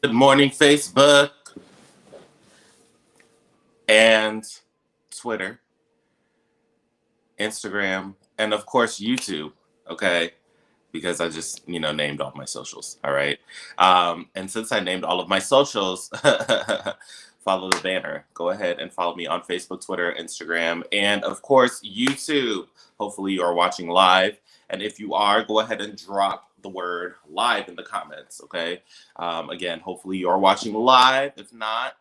Good morning, Facebook and Twitter, Instagram, and of course, YouTube. Okay. Because I just, named all my socials. All right. And since I named all of my socials, follow the banner. Go ahead and follow me on Facebook, Twitter, Instagram, and of course, YouTube. Hopefully, you are watching live. And if you are, go ahead and drop the word live in the comments. Okay. Again, hopefully, you are watching live. If not,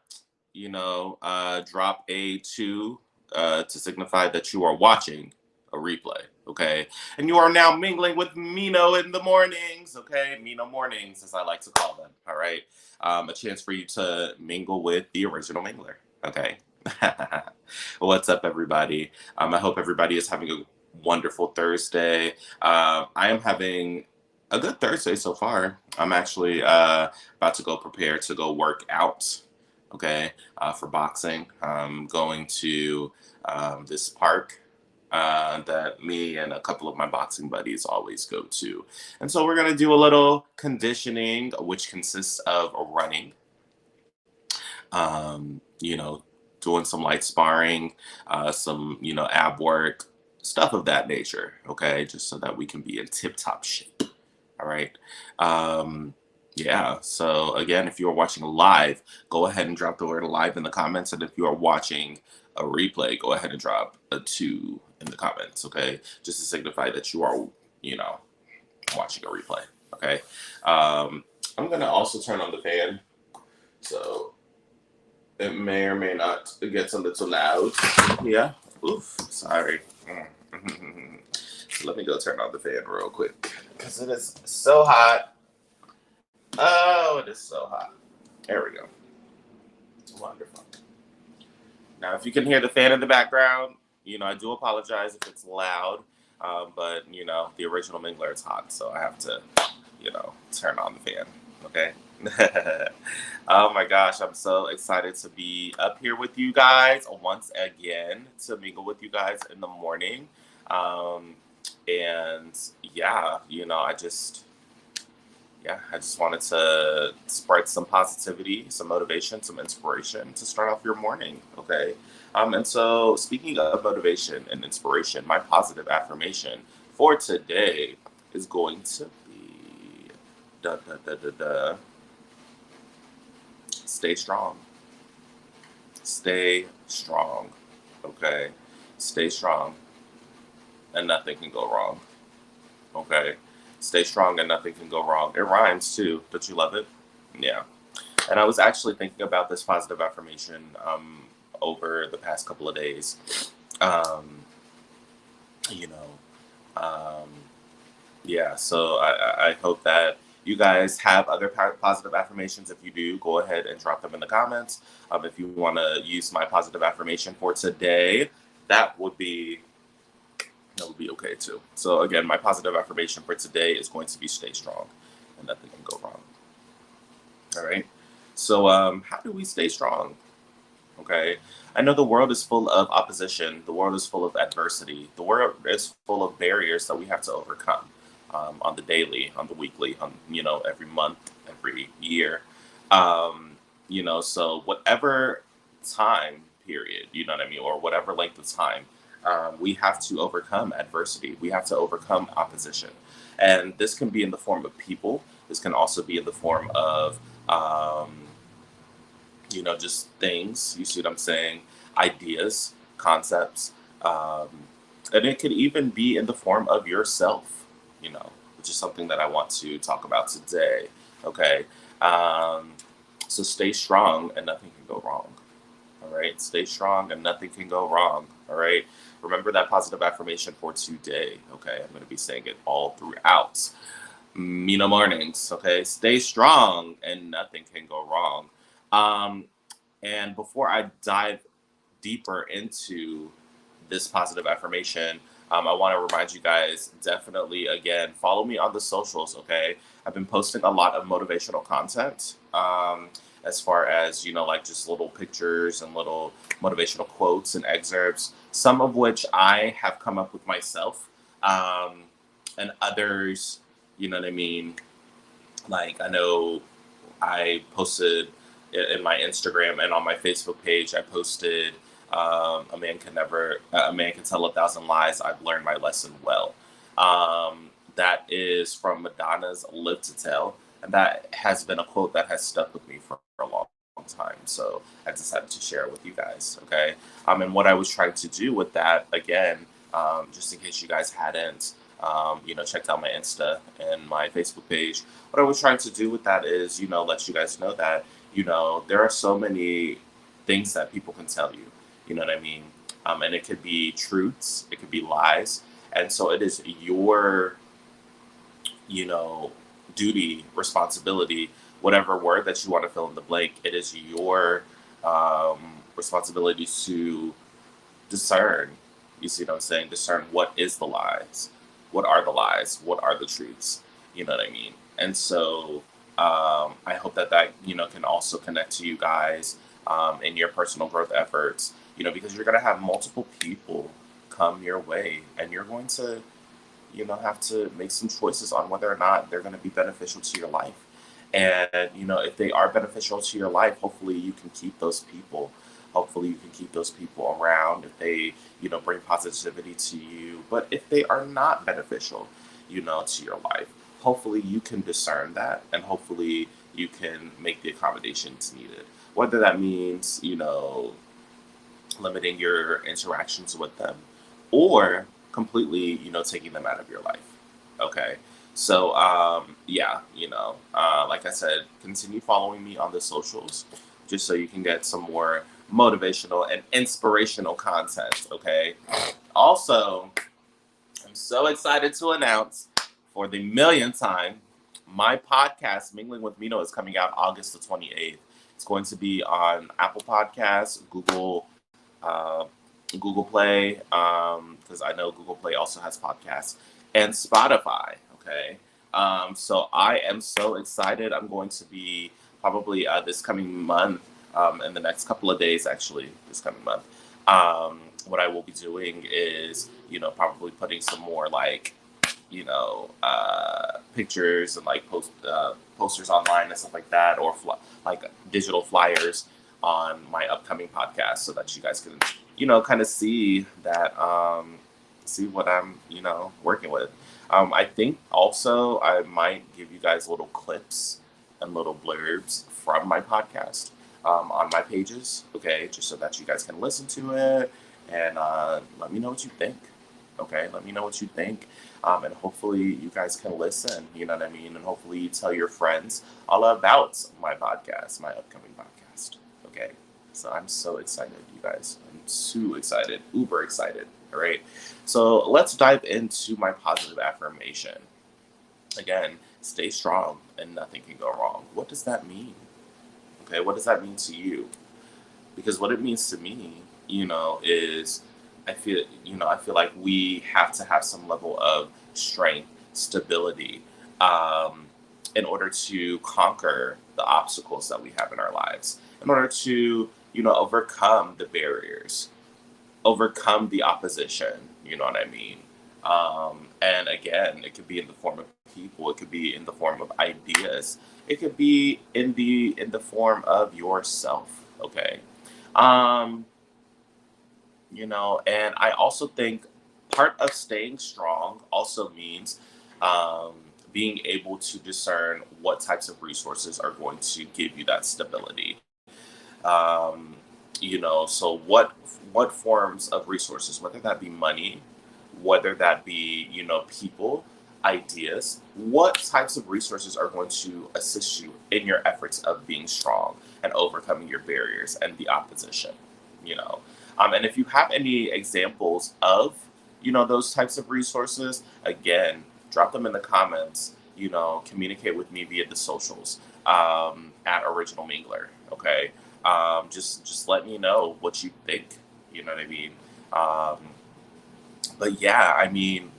drop a two to signify that you are watching a replay. Okay. And you are now mingling with Mino in the mornings. Okay. Mino mornings, as I like to call them. All right. A chance for you to mingle with the original mingler. Okay. What's up, everybody? I hope everybody is having a wonderful Thursday. I am having a good Thursday so far. I'm actually about to go prepare to go work out. Okay, for boxing. I'm going to this park that me and a couple of my boxing buddies always go to. And so we're going to do a little conditioning, which consists of running, doing some light sparring, some, ab work, stuff of that nature. Okay, just so that we can be in tip top shape. All right. Yeah, so again, if you are watching live, go ahead and drop the word live in the comments. And if you are watching a replay, go ahead and drop a 2 in the comments, okay? Just to signify that you are, watching a replay, okay? I'm going to also turn on the fan, so it may or may not get a little loud. Yeah, oof, sorry. Let me go turn on the fan real quick, because it is so hot. Oh, it is so hot. There we go. Wonderful. Now, if you can hear the fan in the background, I do apologize if it's loud, but, the original mingler is hot, so I have to, turn on the fan, okay? Oh my gosh, I'm so excited to be up here with you guys once again, to mingle with you guys in the morning. And yeah, I just wanted to spread some positivity, some motivation, some inspiration to start off your morning. Okay. And so, speaking of motivation and inspiration, my positive affirmation for today is going to be da, da, da, da, da. Stay strong. Stay strong. Okay. Stay strong, and nothing can go wrong. Okay. Stay strong and nothing can go wrong. It rhymes too. Don't you love it? Yeah. And I was actually thinking about this positive affirmation over the past couple of days. Um, you know, um, yeah. So I hope that you guys have other positive affirmations. If you do, go ahead and drop them in the comments. If you want to use my positive affirmation for today, that would be okay too. So again, my positive affirmation for today is going to be stay strong and nothing can go wrong. All right. So how do we stay strong? Okay. I know the world is full of opposition. The world is full of adversity. The world is full of barriers that we have to overcome on the daily, on the weekly, on, every month, every year. So whatever time period, you know what I mean, or whatever length of time, we have to overcome adversity. We have to overcome opposition. And this can be in the form of people. This can also be in the form of, just things. You see what I'm saying? Ideas, concepts. Um, and it could even be in the form of yourself, which is something that I want to talk about today. Okay. Um, so stay strong and nothing can go wrong. All right. Stay strong and nothing can go wrong. All right. Remember that positive affirmation for today. Okay. I'm going to be saying it all throughout. Mino mornings. Okay. Stay strong and nothing can go wrong. Um, and before I dive deeper into this positive affirmation, I want to remind you guys, definitely, again, follow me on the socials, okay? I've been posting a lot of motivational content, as far as, like just little pictures and little motivational quotes and excerpts, some of which I have come up with myself, and others, you know what I mean? Like, I know I posted in my Instagram and on my Facebook page. I posted, a man can tell 1,000 lies. I've learned my lesson well. That is from Madonna's "Live to Tell," and that has been a quote that has stuck with me for a long time. So I decided to share it with you guys. Okay. And what I was trying to do with that, again, just in case you guys hadn't, checked out my Insta and my Facebook page, what I was trying to do with that is, let you guys know that, there are so many things that people can tell you. You know what I mean? And it could be truths, it could be lies. And so it is your, you know, duty, responsibility, whatever word that you want to fill in the blank, it is your um, responsibility to discern. You see what I'm saying? Discern what is the lies, what are the lies, what are the truths. You know what I mean? And so I hope that can also connect to you guys in your personal growth efforts. Because you're gonna have multiple people come your way, and you're going to have to make some choices on whether or not they're going to be beneficial to your life. And, if they are beneficial to your life, hopefully you can keep those people. Hopefully you can keep those people around if they, bring positivity to you. But if they are not beneficial, to your life, hopefully you can discern that, and hopefully you can make the accommodations needed. Whether that means, limiting your interactions with them, or completely, taking them out of your life. Okay. So, yeah, like I said, continue following me on the socials just so you can get some more motivational and inspirational content. Okay. Also, I'm so excited to announce for the millionth time, my podcast, Mingling with Mino, is coming out August the 28th. It's going to be on Apple Podcasts, uh, Google Play, because I know Google Play also has podcasts, and Spotify. Okay. So I am so excited. I'm going to be probably this coming month, in the next couple of days, actually, this coming month. What I will be doing is, probably putting some more like, pictures and like posters online and stuff like that, or like digital flyers on my upcoming podcast, so that you guys can, kind of see that, see what I'm, working with. I think also I might give you guys little clips and little blurbs from my podcast on my pages, okay, just so that you guys can listen to it and let me know what you think. Okay, let me know what you think. And hopefully you guys can listen, you know what I mean? And hopefully you tell your friends all about my podcast, my upcoming podcast. Okay, so I'm so excited, you guys. I'm too excited, uber excited. All right, so let's dive into my positive affirmation. Again, stay strong and nothing can go wrong. What does that mean? Okay, what does that mean to you? Because what it means to me, is I feel like we have to have some level of strength, stability, um, in order to conquer the obstacles that we have in our lives, in order to, overcome the barriers, overcome the opposition. You know what I mean? And again, it could be in the form of people, it could be in the form of ideas, it could be in the form of yourself. Okay. Um, and I also think part of staying strong also means um, being able to discern what types of resources are going to give you that stability. Um, so what forms of resources, whether that be money, whether that be, people, ideas, what types of resources are going to assist you in your efforts of being strong and overcoming your barriers and the opposition, you know. And if you have any examples of, those types of resources, again, drop them in the comments, communicate with me via the socials, at Original Mingler. Okay. Just let me know what you think. You know what I mean? Um, but yeah, I mean,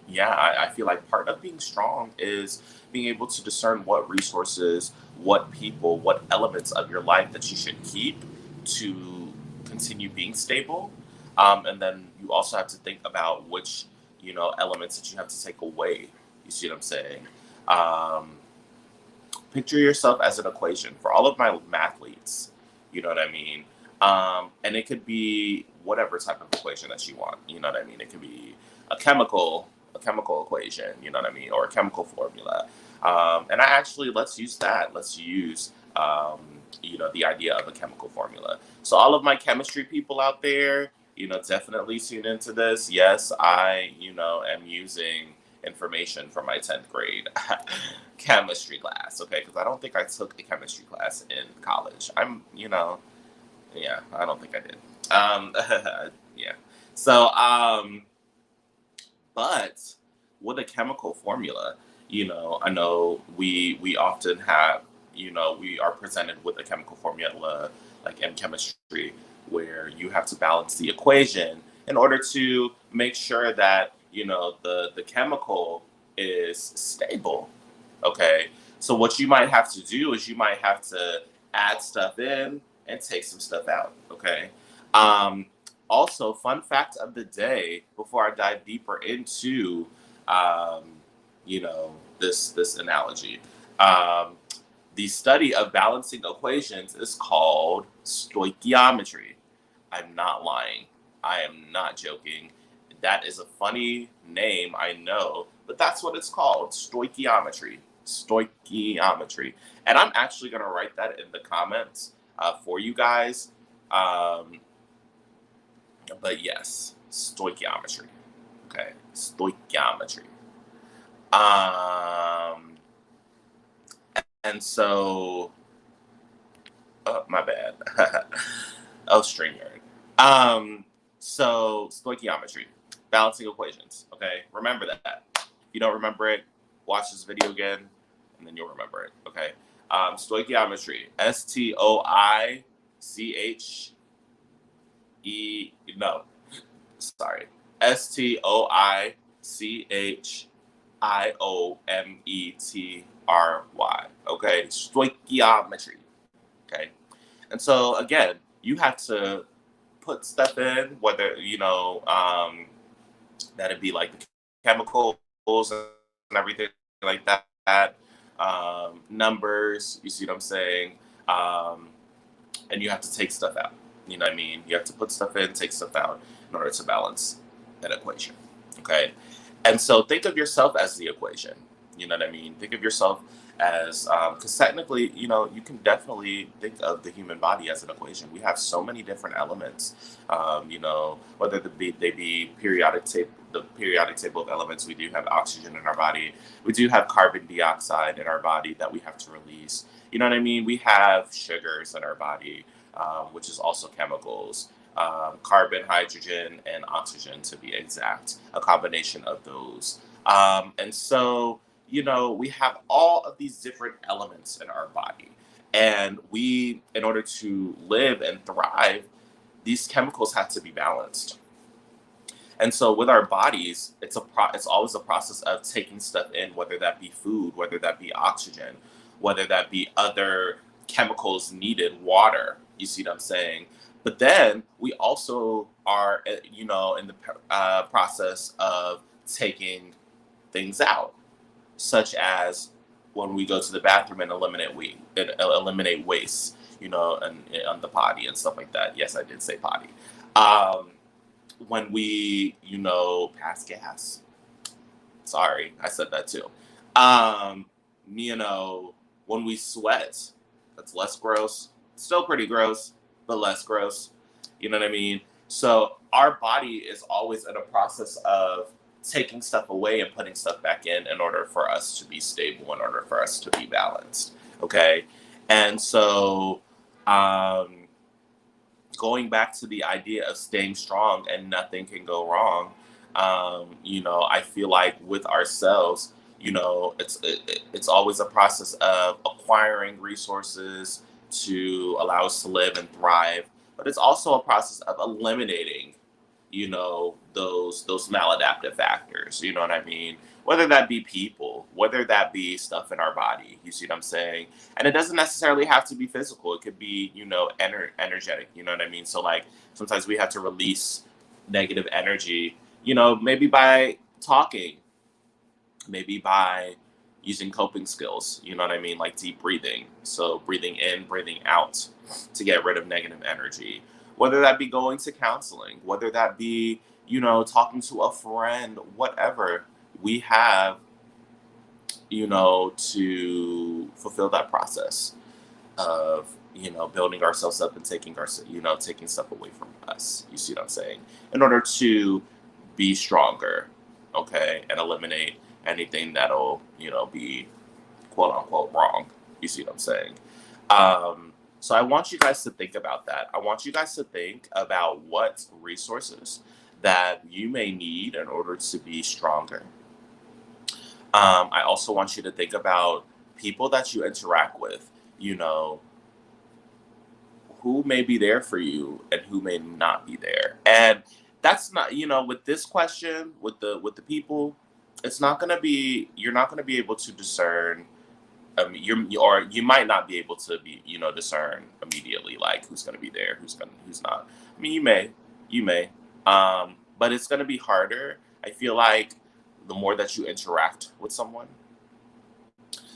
yeah, I feel like part of being strong is being able to discern what resources, what people, what elements of your life that you should keep to continue being stable. And then you also have to think about which, elements that you have to take away. You see what I'm saying? Um, Picture yourself as an equation for all of my mathletes. You know what I mean? And it could be whatever type of equation that you want. You know what I mean? It could be a chemical equation. You know what I mean? Or a chemical formula. And I actually let's use that. Let's use the idea of a chemical formula. So all of my chemistry people out there, definitely tune into this. Yes, I, am using information from my 10th grade chemistry class, okay? Because I don't think I took a chemistry class in college. Yeah, I don't think I did. Yeah. So, but with a chemical formula, I know we often have, we are presented with a chemical formula like in chemistry where you have to balance the equation in order to make sure that, the chemical is stable. Okay. So what you might have to do is you might have to add stuff in and take some stuff out. Okay. Um, Also, fun fact of the day before I dive deeper into um, this analogy. Um, the study of balancing equations is called stoichiometry. I'm not lying. I am not joking. That is a funny name, I know, but that's what it's called, stoichiometry. Stoichiometry. And I'm actually going to write that in the comments for you guys. Um, but yes, stoichiometry. Okay, stoichiometry. Um, and so, oh, my bad. Oh, StreamYard. So stoichiometry, balancing equations. Okay, remember that. If you don't remember it, watch this video again, and then you'll remember it. Okay. Stoichiometry. STOICHE. No, sorry. STOICHIOMETRY. Okay, stoichiometry. Okay, and so again, you have to put stuff in, whether that'd be like the chemicals and everything like that. Numbers, you see what I'm saying? Um, and you have to take stuff out. You know what I mean? You have to put stuff in, take stuff out in order to balance that equation. Okay. And so think of yourself as the equation. You know what I mean? Think of yourself as, because technically, you can definitely think of the human body as an equation. We have so many different elements, whether they be the periodic table of elements. We do have oxygen in our body. We do have carbon dioxide in our body that we have to release. You know what I mean? We have sugars in our body, which is also chemicals, carbon, hydrogen, and oxygen to be exact, a combination of those. And so, we have all of these different elements in our body. And in order to live and thrive, these chemicals have to be balanced. And so with our bodies, it's always a process of taking stuff in, whether that be food, whether that be oxygen, whether that be other chemicals needed, water. You see what I'm saying? But then we also are, in the process of taking things out, such as when we go to the bathroom and eliminate waste, and on the potty and stuff like that. Yes, I did say potty. Um, when we, pass gas. Sorry, I said that too. Um, when we sweat, that's less gross. Still pretty gross, but less gross. You know what I mean? So our body is always in a process of taking stuff away and putting stuff back in order for us to be stable, in order for us to be balanced. Okay. And so, going back to the idea of staying strong and nothing can go wrong, I feel like with ourselves, it's always a process of acquiring resources to allow us to live and thrive, but it's also a process of eliminating, those maladaptive factors. You know what I mean? Whether that be people, whether that be stuff in our body. You see what I'm saying? And it doesn't necessarily have to be physical. It could be, energetic. You know what I mean? So like sometimes we have to release negative energy, maybe by talking, maybe by, using coping skills, you know what I mean? Like deep breathing. So breathing in, breathing out to get rid of negative energy. Whether that be going to counseling, whether that be, talking to a friend, whatever, we have, to fulfill that process of, building ourselves up and taking stuff away from us. You see what I'm saying? In order to be stronger, okay, and eliminate anything that'll, be quote unquote wrong. You see what I'm saying? So I want you guys to think about that. I want you guys to think about what resources that you may need in order to be stronger. I also want you to think about people that you interact with, you know, who may be there for you and who may not be there. And that's not, with this question, with the people, it's not going to be, you're not going to be able to discern. Or you might not be able to be, discern immediately, like who's going to be there, who's not. I mean, you may, but it's going to be harder. I feel like the more that you interact with someone,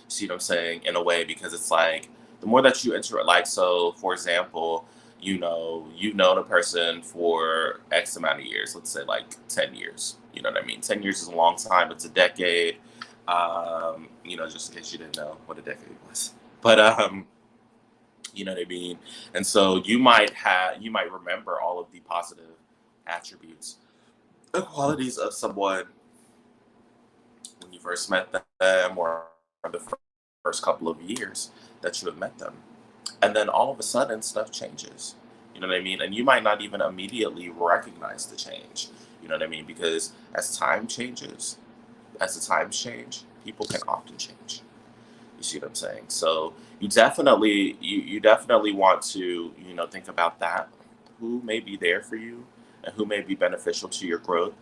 see what I'm saying, in a way, because it's like the more that you interact, like, so for example, you've known a person for X amount of years, let's say like 10 years. You know what I mean? 10 years is a long time, it's a decade. Just in case you didn't know what a decade was. But you know what I mean? And so you might remember all of the positive attributes, the qualities of someone when you first met them, or the first couple of years that you have met them. And then all of a sudden stuff changes. You know what I mean? And you might not even immediately recognize the change. You know what I mean? Because as the times change, people can often change. You see what I'm saying? So you definitely want to, think about that. Who may be there for you and who may be beneficial to your growth,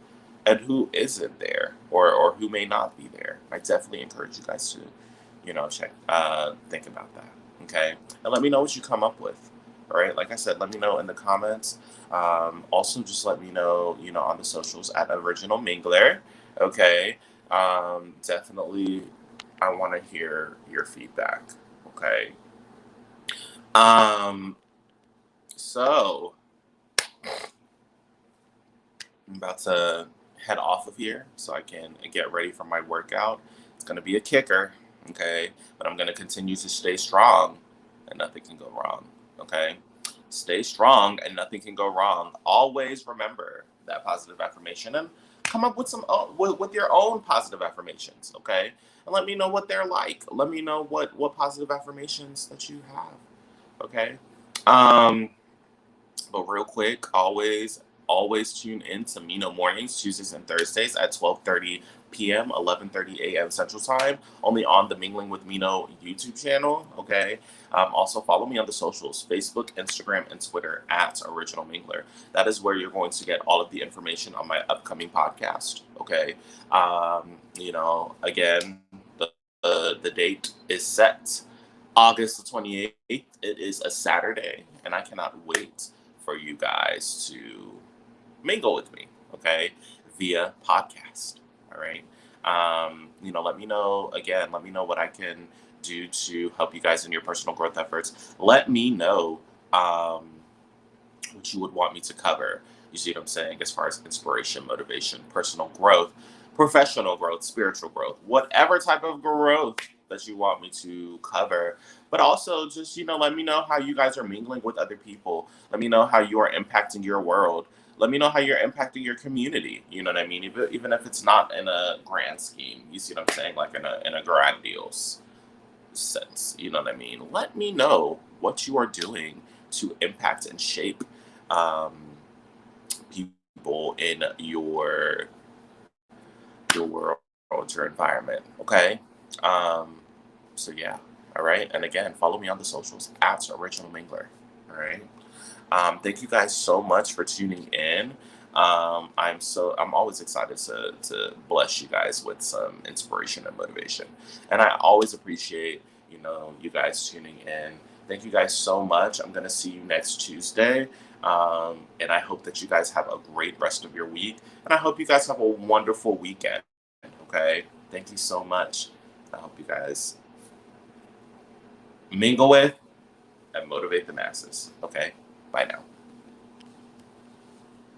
and who isn't there, or who may not be there. I definitely encourage you guys to, think about that. Okay. And let me know what you come up with. All right. Like I said, let me know in the comments. Also, just let me know, on the socials at Original Mingler. Okay. Definitely, I want to hear your feedback. Okay. Um, so I'm about to head off of here so I can get ready for my workout. It's going to be a kicker. Okay. But I'm going to continue to stay strong and nothing can go wrong. Okay. Stay strong and nothing can go wrong. Always remember that positive affirmation and come up with with your own positive affirmations. Okay. And let me know what they're like. Let me know what positive affirmations that you have. Okay. Um, but real quick, always tune in to Mino mornings, Tuesdays and Thursdays at 12:30 p.m., 11:30 a.m. Central Time, only on the Mingling with Mino YouTube channel. Okay. Also follow me on the socials, Facebook, Instagram, and Twitter at Original Mingler. That is where you're going to get all of the information on my upcoming podcast. Okay. Again, the date is set. August the 28th. It is a Saturday, and I cannot wait for you guys to mingle with me, okay, via podcast. All right. Let me know what I can do to help you guys in your personal growth efforts. Let me know what you would want me to cover. You see what I'm saying? As far as inspiration, motivation, personal growth, professional growth, spiritual growth, whatever type of growth that you want me to cover. But also just, let me know how you guys are mingling with other people. Let me know how you are impacting your world. Let me know how you're impacting your community. You know what I mean? Even if it's not in a grand scheme, you see what I'm saying? Like in a grandiose sense. You know what I mean? Let me know what you are doing to impact and shape um, people in your world, your environment. Okay. Um, so yeah. All right. And again, follow me on the socials at Original Mingler. All right. Thank you guys so much for tuning in. I'm always excited to bless you guys with some inspiration and motivation. And I always appreciate, you guys tuning in. Thank you guys so much. I'm gonna see you next Tuesday. And I hope that you guys have a great rest of your week. And I hope you guys have a wonderful weekend. Okay. Thank you so much. I hope you guys mingle with and motivate the masses. Okay, bye now.